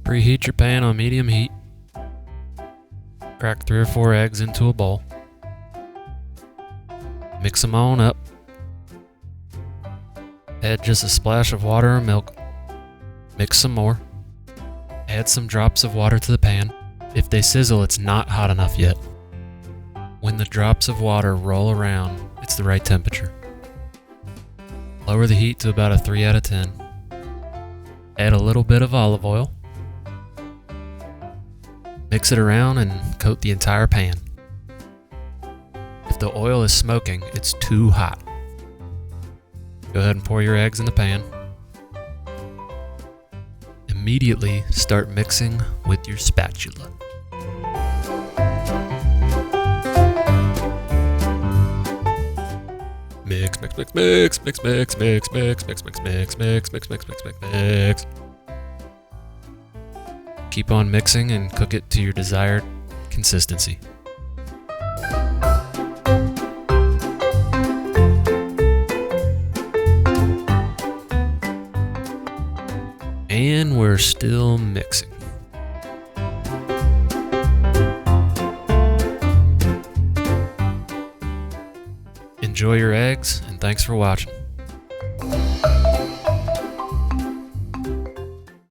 Preheat your pan on medium heat. Crack 3 or 4 eggs into a bowl. Mix them on up. Add just a splash of water or milk. Mix some more. Add some drops of water to the pan. If they sizzle, it's not hot enough yet. When the drops of water roll around, it's the right temperature. Lower the heat to about a 3 out of 10. Add a little bit of olive oil. Mix it around and coat the entire pan. If the oil is smoking, it's too hot. Go ahead and pour your eggs in the pan. Immediately start mixing with your spatula. Mix, mix, mix, mix, mix, mix, mix, mix, mix, mix, mix, mix, mix, mix, mix, mix, mix. Keep on mixing and cook it to your desired consistency. And we're still mixing. Enjoy your eggs, and thanks for watching.